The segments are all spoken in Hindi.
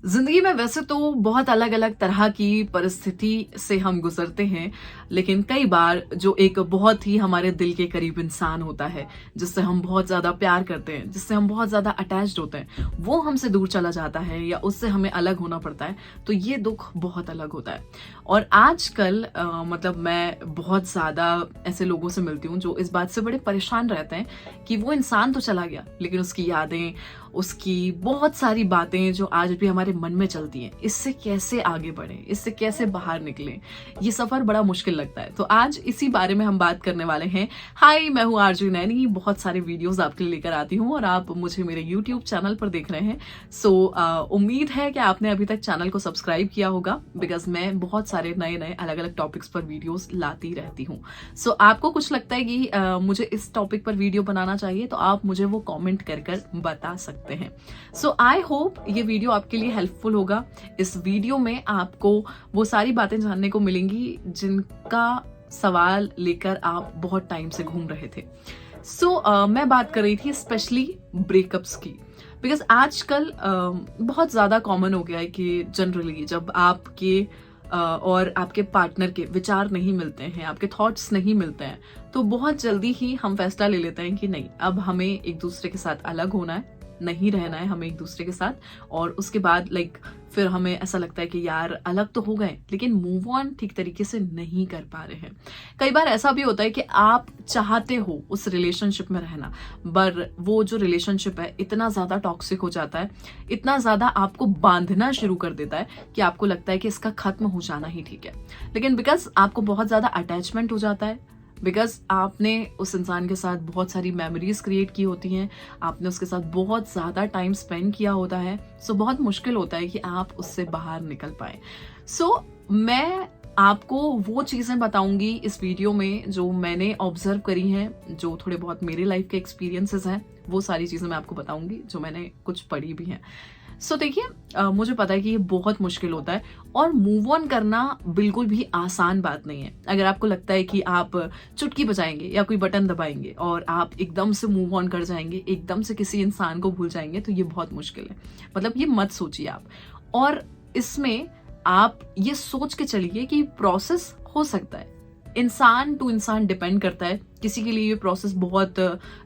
जिंदगी में वैसे तो बहुत अलग अलग तरह की परिस्थिति से हम गुजरते हैं, लेकिन कई बार जो एक बहुत ही हमारे दिल के करीब इंसान होता है, जिससे हम बहुत ज्यादा प्यार करते हैं, जिससे हम बहुत ज्यादा अटैच्ड होते हैं, वो हमसे दूर चला जाता है या उससे हमें अलग होना पड़ता है, तो ये दुख बहुत अलग होता है। और आजकल मतलब मैं बहुत ज्यादा ऐसे लोगों से मिलती हूँ जो इस बात से बड़े परेशान रहते हैं कि वो इंसान तो चला गया, लेकिन उसकी यादें, उसकी बहुत सारी बातें जो आज भी हमारे मन में चलती हैं, इससे कैसे आगे बढ़े, इससे कैसे बाहर निकले, ये सफर बड़ा मुश्किल लगता है। तो आज इसी बारे में हम बात करने वाले हैं। हाय, मैं हूँ आरजू नैनी। बहुत सारे वीडियोस आपके लिए लेकर आती हूँ और आप मुझे मेरे यूट्यूब चैनल पर देख रहे हैं। सो उम्मीद है कि आपने अभी तक चैनल को सब्सक्राइब किया होगा, बिकॉज मैं बहुत सारे नए नए अलग अलग टॉपिक्स पर वीडियोस लाती रहती हूँ। सो आपको कुछ लगता है कि मुझे इस टॉपिक पर वीडियो बनाना चाहिए, तो आप मुझे वो कॉमेंट कर बता सकते हैं। सो आई होप ये वीडियो आपके लिए हेल्पफुल होगा। इस वीडियो में आपको वो सारी बातें जानने को मिलेंगी जिनका सवाल लेकर आप बहुत टाइम से घूम रहे थे। मैं बात कर रही थी स्पेशली ब्रेकअप्स की, बिकॉज आजकल बहुत ज्यादा कॉमन हो गया है कि जनरली जब आपके और आपके पार्टनर के विचार नहीं मिलते हैं, आपके थॉट्स नहीं मिलते हैं, तो बहुत जल्दी ही हम फैसला ले लेते हैं कि नहीं, अब हमें एक दूसरे के साथ अलग होना है, नहीं रहना है हमें एक दूसरे के साथ। और उसके बाद फिर हमें ऐसा लगता है कि यार अलग तो हो गए, लेकिन मूव ऑन ठीक तरीके से नहीं कर पा रहे हैं। कई बार ऐसा भी होता है कि आप चाहते हो उस रिलेशनशिप में रहना, पर वो जो रिलेशनशिप है इतना ज्यादा टॉक्सिक हो जाता है, इतना ज्यादा आपको बांधना शुरू कर देता है कि आपको लगता है कि इसका खत्म हो जाना ही ठीक है। लेकिन बिकॉज आपको बहुत ज्यादा अटैचमेंट हो जाता है, बिकॉज आपने उस इंसान के साथ बहुत सारी मेमोरीज क्रिएट की होती हैं, आपने उसके साथ बहुत ज़्यादा टाइम स्पेंड किया होता है, सो बहुत मुश्किल होता है कि आप उससे बाहर निकल पाए। मैं आपको वो चीज़ें बताऊंगी इस वीडियो में जो मैंने ऑब्जर्व करी हैं, जो थोड़े बहुत मेरे लाइफ के एक्सपीरियंसेस हैं, वो सारी चीज़ें मैं आपको बताऊंगी जो मैंने कुछ पढ़ी भी हैं। देखिए, मुझे पता है कि ये बहुत मुश्किल होता है और मूव ऑन करना बिल्कुल भी आसान बात नहीं है। अगर आपको लगता है कि आप चुटकी बजाएंगे या कोई बटन दबाएंगे और आप एकदम से मूव ऑन कर जाएंगे, एकदम से किसी इंसान को भूल जाएंगे, तो ये बहुत मुश्किल है। मतलब ये मत सोचिए आप। और इसमें आप ये सोच के चलिए कि प्रोसेस हो सकता है, इंसान टू इंसान डिपेंड करता है। किसी के लिए ये प्रोसेस बहुत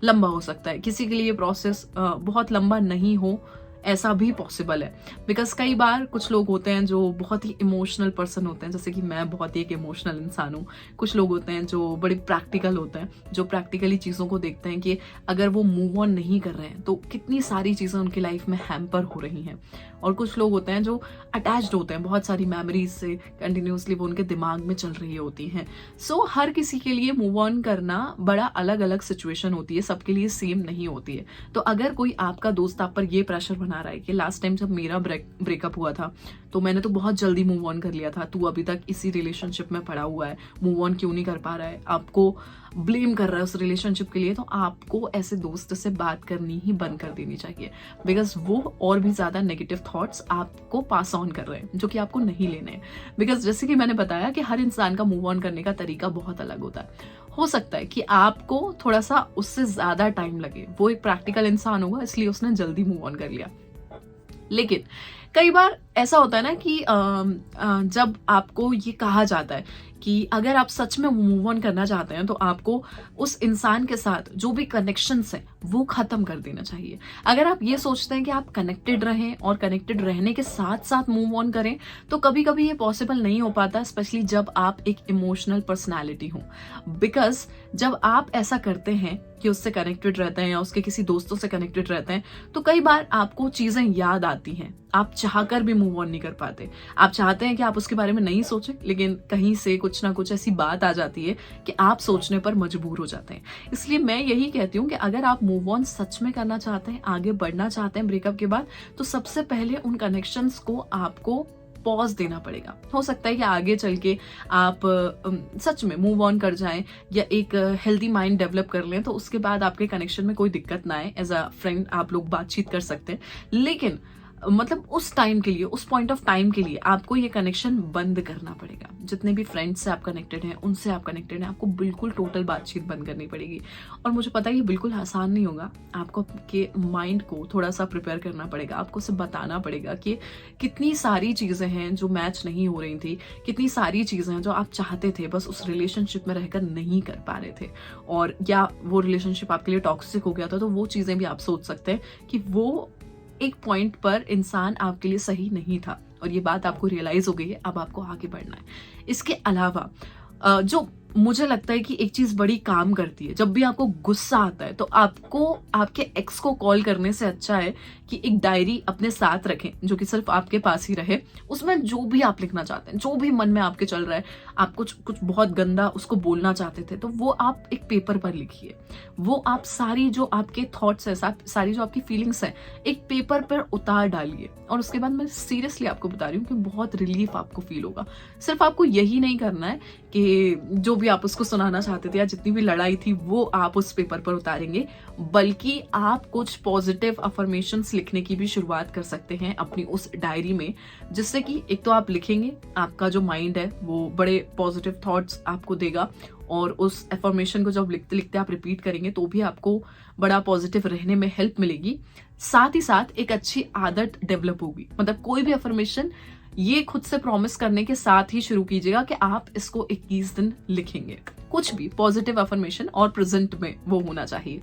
लंबा हो सकता है, किसी के लिए ये प्रोसेस बहुत लंबा नहीं हो, ऐसा भी पॉसिबल है। बिकॉज कई बार कुछ लोग होते हैं जो बहुत ही इमोशनल पर्सन होते हैं, जैसे कि मैं बहुत ही एक इमोशनल इंसान हूँ। कुछ लोग होते हैं जो बड़े प्रैक्टिकल होते हैं, जो प्रैक्टिकली चीज़ों को देखते हैं कि अगर वो मूव ऑन नहीं कर रहे हैं तो कितनी सारी चीज़ें उनकी लाइफ में हैम्पर हो रही हैं। और कुछ लोग होते हैं जो अटैच्ड होते हैं बहुत सारी मेमोरीज से, कंटिन्यूसली वो उनके दिमाग में चल रही होती हैं। हर किसी के लिए मूव ऑन करना बड़ा अलग अलग सिचुएशन होती है, सबके लिए सेम नहीं होती है। तो अगर कोई आपका दोस्त आप पर ये प्रेशर बना रहा है कि लास्ट टाइम जब मेरा ब्रेकअप हुआ था तो मैंने तो बहुत जल्दी मूव ऑन कर लिया था, तू अभी तक इसी रिलेशनशिप में पड़ा हुआ है, मूव ऑन क्यों नहीं कर पा रहा है, आपको ब्लेम कर रहा है उस रिलेशनशिप के लिए, तो आपको ऐसे दोस्त से बात करनी ही बंद कर देनी चाहिए। बिकॉज वो और भी ज्यादा नेगेटिव थॉट्स आपको पास ऑन कर रहे हैं जो कि आपको नहीं लेने हैं। बिकॉज जैसे कि मैंने बताया कि हर इंसान का मूव ऑन करने का तरीका बहुत अलग होता है। हो सकता है कि आपको थोड़ा सा उससे ज्यादा टाइम लगे, वो एक प्रैक्टिकल इंसान होगा इसलिए उसने जल्दी मूव ऑन कर लिया। लेकिन कई बार ऐसा होता है ना कि जब आपको ये कहा जाता है कि अगर आप सच में मूव ऑन करना चाहते हैं तो आपको उस इंसान के साथ जो भी कनेक्शंस है वो खत्म कर देना चाहिए। अगर आप ये सोचते हैं कि आप कनेक्टेड रहें और कनेक्टेड रहने के साथ साथ मूव ऑन करें, तो कभी कभी ये पॉसिबल नहीं हो पाता, स्पेशली जब आप एक इमोशनल पर्सनैलिटी हो। बिकॉज जब आप ऐसा करते हैं कि उससे कनेक्टेड रहते हैं या उसके किसी दोस्तों से कनेक्टेड रहते हैं, तो कई बार आपको चीजें याद आती हैं, आप चाहकर भी मूव ऑन नहीं कर पाते। आप चाहते हैं कि आप उसके बारे में नहीं सोचें, लेकिन कहीं से कुछ ना कुछ ऐसी बात आ जाती है कि आप सोचने पर मजबूर हो जाते हैं। इसलिए मैं यही कहती हूँ कि अगर आप मूव ऑन सच में करना चाहते हैं, आगे बढ़ना चाहते हैं ब्रेकअप के बाद, तो सबसे पहले उन कनेक्शंस को आपको पॉज देना पड़ेगा। हो सकता है कि आगे चल के आप सच में मूव ऑन कर जाएं या एक हेल्दी माइंड डेवलप कर लें, तो उसके बाद आपके कनेक्शन में कोई दिक्कत ना आए, एज अ फ्रेंड आप लोग बातचीत कर सकते हैं। लेकिन मतलब उस टाइम के लिए, उस पॉइंट ऑफ टाइम के लिए आपको ये कनेक्शन बंद करना पड़ेगा। जितने भी फ्रेंड्स से आप कनेक्टेड हैं, उनसे आप कनेक्टेड हैं, आपको बिल्कुल टोटल बातचीत बंद करनी पड़ेगी। और मुझे पता है ये बिल्कुल आसान नहीं होगा, आपको आपके माइंड को थोड़ा सा प्रिपेयर करना पड़ेगा, आपको उसे बताना पड़ेगा कि कितनी सारी चीज़ें हैं जो मैच नहीं हो रही थी, कितनी सारी चीज़ें हैं जो आप चाहते थे बस उस रिलेशनशिप में रहकर नहीं कर पा रहे थे, और या वो रिलेशनशिप आपके लिए टॉक्सिक हो गया था। तो वो चीज़ें भी आप सोच सकते हैं कि वो एक पॉइंट पर इंसान आपके लिए सही नहीं था, और ये बात आपको रियलाइज हो गई है, अब आपको आगे बढ़ना है। इसके अलावा जो मुझे लगता है कि एक चीज बड़ी काम करती है, जब भी आपको गुस्सा आता है तो आपको आपके एक्स को कॉल करने से अच्छा है कि एक डायरी अपने साथ रखें जो कि सिर्फ आपके पास ही रहे। उसमें जो भी आप लिखना चाहते हैं, जो भी मन में आपके चल रहा है, आप कुछ बहुत गंदा उसको बोलना चाहते थे, तो वो आप एक पेपर पर लिखिए। वो आप सारी जो आपके थॉट्स है, सारी जो आपकी फीलिंग्स है, एक पेपर पर उतार डालिए। और उसके बाद मैं सीरियसली आपको बता रही हूँ कि बहुत रिलीफ आपको फील होगा। सिर्फ आपको यही नहीं करना है कि जो भी आप उसको सुनाना चाहते थे या जितनी भी लड़ाई थी वो आप उस पेपर पर उतारेंगे, बल्कि आप कुछ पॉजिटिव अफर्मेशंस लिखने की भी शुरुआत कर सकते हैं अपनी उस डायरी में, जिससे कि एक तो आप लिखेंगे, आपका जो माइंड है वो बड़े पॉजिटिव थॉट्स आपको देगा, और उस अफर्मेशन को जब लिखते लिखते आप रिपीट करेंगे तो भी आपको बड़ा पॉजिटिव रहने में हेल्प मिलेगी। साथ ही साथ एक अच्छी आदत डेवलप होगी। मतलब कोई भी अफर्मेशन ये खुद से प्रॉमिस करने के साथ ही शुरू कीजिएगा कि आप इसको 21 दिन लिखेंगे, कुछ भी पॉजिटिव अफर्मेशन, और प्रेजेंट में वो होना चाहिए।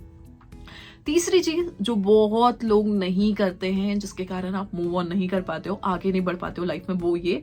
तीसरी चीज जो बहुत लोग नहीं करते हैं, जिसके कारण आप मूव ऑन नहीं कर पाते हो, आगे नहीं बढ़ पाते हो लाइफ में, वो ये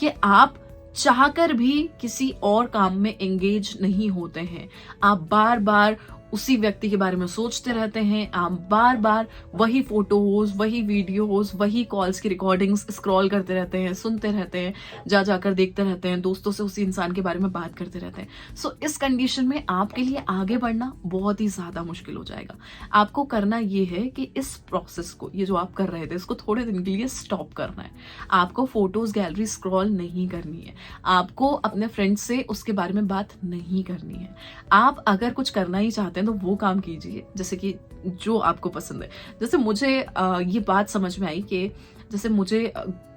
कि आप चाहकर भी किसी और काम में एंगेज नहीं होते हैं। आप बार बार उसी व्यक्ति के बारे में सोचते रहते हैं, आप बार बार वही फोटोज, वही वीडियोज, वही कॉल्स की रिकॉर्डिंग्स स्क्रॉल करते रहते हैं, सुनते रहते हैं, जा जाकर देखते रहते हैं, दोस्तों से उसी इंसान के बारे में बात करते रहते हैं। सो इस कंडीशन में आपके लिए आगे बढ़ना बहुत ही ज्यादा मुश्किल हो जाएगा। आपको करना ये है कि इस प्रोसेस को, ये जो आप कर रहे थे, इसको थोड़े दिन के लिए स्टॉप करना है। आपको फोटोज गैलरी स्क्रॉल नहीं करनी है, आपको अपने फ्रेंड से उसके बारे में बात नहीं करनी है। आप अगर कुछ करना ही चाहते हैं तो वो काम कीजिए जैसे कि जो आपको पसंद है। जैसे मुझे ये बात समझ में आई कि जैसे मुझे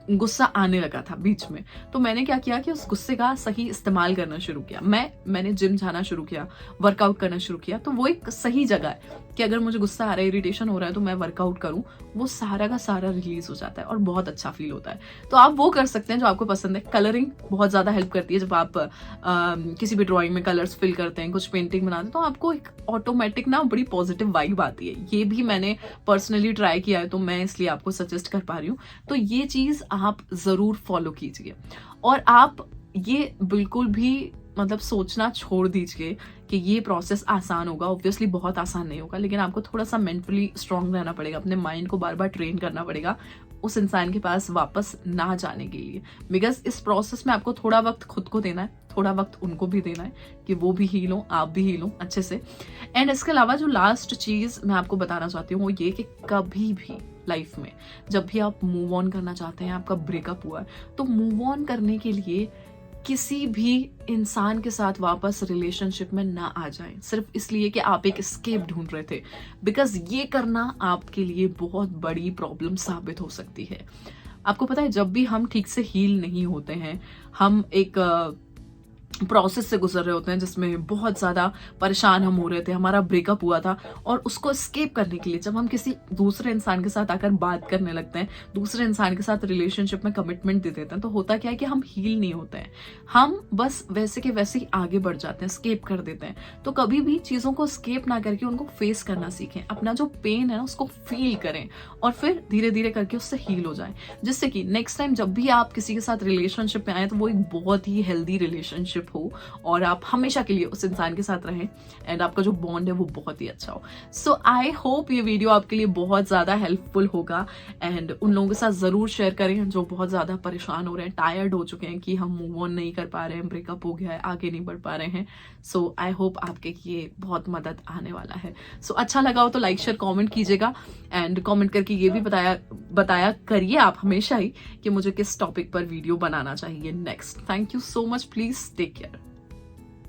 गुस्सा आने लगा था बीच में, तो मैंने क्या किया कि उस गुस्से का सही इस्तेमाल करना शुरू किया। मैंने जिम जाना शुरू किया, वर्कआउट करना शुरू किया। तो वो एक सही जगह है कि अगर मुझे गुस्सा आ रहा है, इरिटेशन हो रहा है, तो मैं वर्कआउट करूं, वो सारा का सारा रिलीज हो जाता है और बहुत अच्छा फील होता है। तो आप वो कर सकते हैं जो आपको पसंद है। कलरिंग बहुत ज्यादा हेल्प करती है। जब आप किसी भी ड्रॉइंग में कलर्स फिल करते हैं, कुछ पेंटिंग बनाते हैं, तो आपको एक ऑटोमेटिक ना बड़ी पॉजिटिव वाइब आती है। ये भी मैंने पर्सनली ट्राई किया है, तो मैं इसलिए आपको सजेस्ट कर पा रही हूँ। तो ये चीज आप जरूर फॉलो कीजिए। और आप ये बिल्कुल भी मतलब सोचना छोड़ दीजिए कि ये प्रोसेस आसान होगा। ऑब्वियसली बहुत आसान नहीं होगा, लेकिन आपको थोड़ा सा मेंटली स्ट्रांग रहना पड़ेगा, अपने माइंड को बार बार ट्रेन करना पड़ेगा उस इंसान के पास वापस ना जाने के लिए। बिकॉज इस प्रोसेस में आपको थोड़ा वक्त खुद को देना है, थोड़ा वक्त उनको भी देना है कि वो भी हील हो, आप भी हील हो अच्छे से। एंड इसके अलावा जो लास्ट चीज मैं आपको बताना चाहती हूँ वो ये कि कभी भी लाइफ में जब भी आप मूव ऑन करना चाहते हैं, आपका ब्रेकअप हुआ है, तो मूव ऑन करने के लिए किसी भी इंसान के साथ वापस रिलेशनशिप में ना आ जाएं, सिर्फ इसलिए कि आप एक एस्केप ढूंढ रहे थे। बिकॉज ये करना आपके लिए बहुत बड़ी प्रॉब्लम साबित हो सकती है। आपको पता है, जब भी हम ठीक से हील नहीं होते हैं, हम एक प्रोसेस से गुजर रहे होते हैं जिसमें बहुत ज्यादा परेशान हम हो रहे थे, हमारा ब्रेकअप हुआ था, और उसको एस्केप करने के लिए जब हम किसी दूसरे इंसान के साथ आकर बात करने लगते हैं, दूसरे इंसान के साथ रिलेशनशिप में कमिटमेंट दे देते हैं, तो होता क्या है कि हम हील नहीं होते हैं, हम बस वैसे के वैसे ही आगे बढ़ जाते हैं, एस्केप कर देते हैं। तो कभी भी चीजों को एस्केप ना करके उनको फेस करना सीखें, अपना जो पेन है ना उसको फील करें, और फिर धीरे धीरे करके उससे हील हो जाए, जिससे कि नेक्स्ट टाइम जब भी आप किसी के साथ रिलेशनशिप में आए तो वो एक बहुत ही हेल्दी रिलेशनशिप हो और आप हमेशा के लिए उस इंसान के साथ रहें, एंड आपका जो बॉन्ड है वो बहुत ही अच्छा हो। सो आई होप ये वीडियो आपके लिए बहुत ज्यादा हेल्पफुल होगा, एंड उन लोगों के साथ जरूर शेयर करें जो बहुत ज्यादा परेशान हो रहे हैं, टायर्ड हो चुके हैं कि हम मूव ऑन नहीं कर पा रहे हैं, ब्रेकअप हो गया है, आगे नहीं बढ़ पा रहे हैं। सो आई होप आपके ये बहुत मदद आने वाला है। सो अच्छा लगा हो तो लाइक शेयर कॉमेंट कीजिएगा, एंड कॉमेंट करके ये भी बताया करिए आप हमेशा ही कि मुझे किस टॉपिक पर वीडियो बनाना चाहिए next. Thank you so much, please take care.